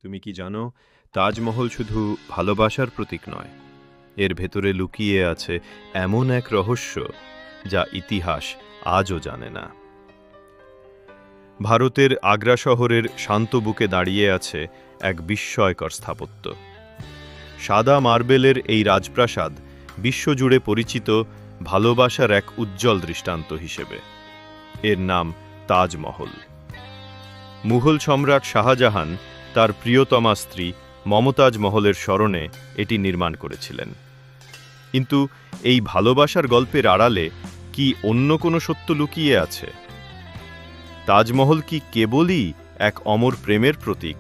তুমি কি জানো, তাজমহল শুধু ভালোবাসার প্রতীক নয়, এর ভেতরে লুকিয়ে আছে এমন এক রহস্য যা ইতিহাস আজও জানে না। ভারতের আগ্রা শহরের শান্ত বুকে দাঁড়িয়ে আছে এক বিস্ময়কর স্থাপত্য। সাদা মার্বেলের এই রাজপ্রাসাদ বিশ্বজুড়ে পরিচিত ভালোবাসার এক উজ্জ্বল দৃষ্টান্ত হিসেবে। এর নাম তাজমহল। মুঘল সম্রাট শাহজাহান তার প্রিয়তমা স্ত্রী মমতাজ মহলের স্মরণে এটি নির্মাণ করেছিলেন। কিন্তু এই ভালোবাসার গল্পের আড়ালে কি অন্য কোনো সত্য লুকিয়ে আছে? তাজমহল কি কেবলই এক অমর প্রেমের প্রতীক,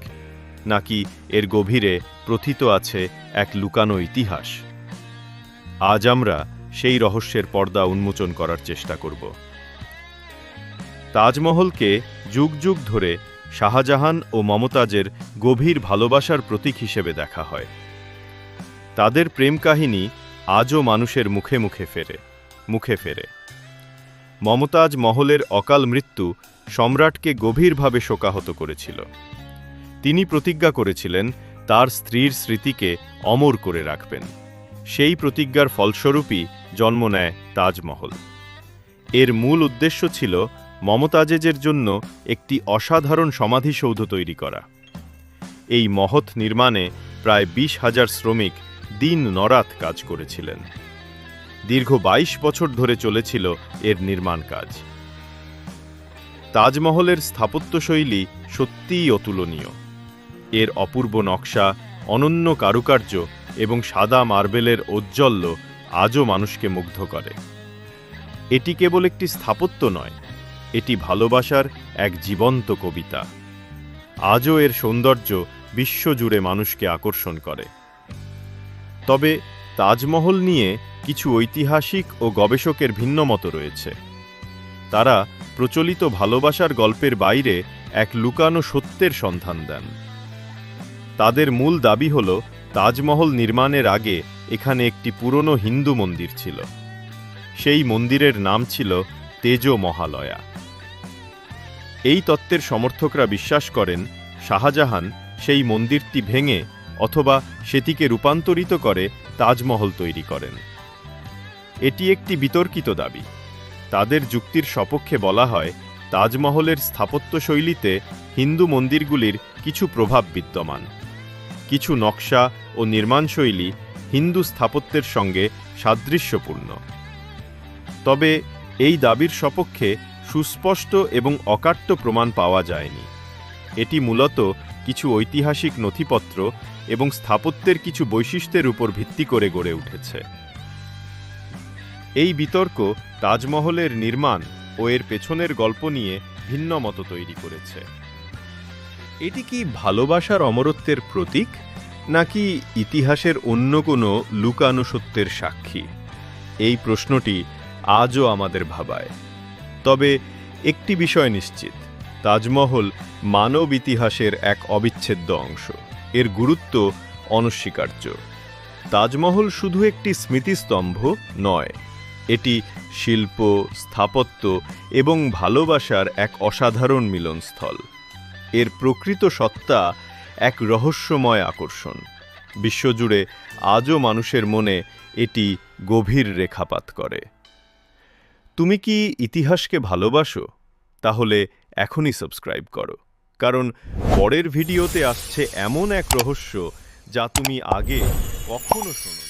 নাকি এর গভীরে প্রথিত আছে এক লুকানো ইতিহাস? আজ আমরা সেই রহস্যের পর্দা উন্মোচন করার চেষ্টা করব। তাজমহলকে যুগ যুগ ধরে শাহজাহান ও মমতাজের গভীর ভালোবাসার প্রতীক হিসেবে দেখা হয়। তাদের প্রেম কাহিনী আজও মানুষের মুখে ফেরে। মমতাজ মহলের অকাল মৃত্যু সম্রাটকে গভীরভাবে শোকাহত করেছিল। তিনি প্রতিজ্ঞা করেছিলেন তার স্ত্রীর স্মৃতিকে অমর করে রাখবেন। সেই প্রতিজ্ঞার ফলস্বরূপই জন্ম নেয় তাজমহল। এর মূল উদ্দেশ্য ছিল মমতাজের জন্য একটি অসাধারণ সমাধিসৌধ তৈরি করা। এই মহৎ নির্মাণে প্রায় 20,000 শ্রমিক দিন নরাত কাজ করেছিলেন। দীর্ঘ 22 বছর ধরে চলেছিল এর নির্মাণ কাজ। তাজমহলের স্থাপত্যশৈলী সত্যিই অতুলনীয়। এর অপূর্ব নকশা, অনন্য কারুকার্য এবং সাদা মার্বেলের ঔজ্জ্বল্য আজও মানুষকে মুগ্ধ করে। এটি কেবল একটি স্থাপত্য নয়, এটি ভালোবাসার এক জীবন্ত কবিতা। আজও এর সৌন্দর্য বিশ্বজুড়ে মানুষকে আকর্ষণ করে। তবে তাজমহল নিয়ে কিছু ঐতিহাসিক ও গবেষকের ভিন্নমত রয়েছে। তারা প্রচলিত ভালোবাসার গল্পের বাইরে এক লুকানো সত্যের সন্ধান দেন। তাদের মূল দাবি হল, তাজমহল নির্মাণের আগে এখানে একটি পুরনো হিন্দু মন্দির ছিল। সেই মন্দিরের নাম ছিল তেজ মহালয়া। এই তত্ত্বের সমর্থকরা বিশ্বাস করেন শাহজাহান সেই মন্দিরটি ভেঙে অথবা সেটিকে রূপান্তরিত করে তাজমহল তৈরি করেন। এটি একটি বিতর্কিত দাবি। তাদের যুক্তির সপক্ষে বলা হয়, তাজমহলের স্থাপত্যশৈলীতে হিন্দু মন্দিরগুলির কিছু প্রভাব বিদ্যমান। কিছু নকশা ও নির্মাণশৈলী হিন্দু স্থাপত্যের সঙ্গে সাদৃশ্যপূর্ণ। তবে এই দাবির সপক্ষে সুস্পষ্ট এবং অকাট্য প্রমাণ পাওয়া যায়নি। এটি মূলত কিছু ঐতিহাসিক নথিপত্র এবং স্থাপত্যের কিছু বৈশিষ্ট্যের উপর ভিত্তি করে গড়ে উঠেছে। এই বিতর্ক তাজমহলের নির্মাণ ও এর পেছনের গল্প নিয়ে ভিন্ন মত তৈরি করেছে। এটি কি ভালোবাসার অমরত্বের প্রতীক, নাকি ইতিহাসের অন্য কোনো লুকানো সত্যের সাক্ষী? এই প্রশ্নটি আজও আমাদের ভাবায়। তবে একটি বিষয় নিশ্চিত, তাজমহল মানব ইতিহাসের এক অবিচ্ছেদ্য অংশ। এর গুরুত্ব অনস্বীকার্য। তাজমহল শুধু একটি স্মৃতিস্তম্ভ নয়, এটি শিল্প, স্থাপত্য এবং ভালোবাসার এক অসাধারণ মিলনস্থল। এর প্রকৃত সত্তা এক রহস্যময় আকর্ষণ। বিশ্বজুড়ে আজও মানুষের মনে এটি গভীর রেখাপাত করে। তুমি কি ইতিহাসকে ভালোবাসো? তাহলে এখনই সাবস্ক্রাইব করো, কারণ পরের ভিডিওতে আসছে এমন এক রহস্য যা তুমি আগে কখনো শোনো।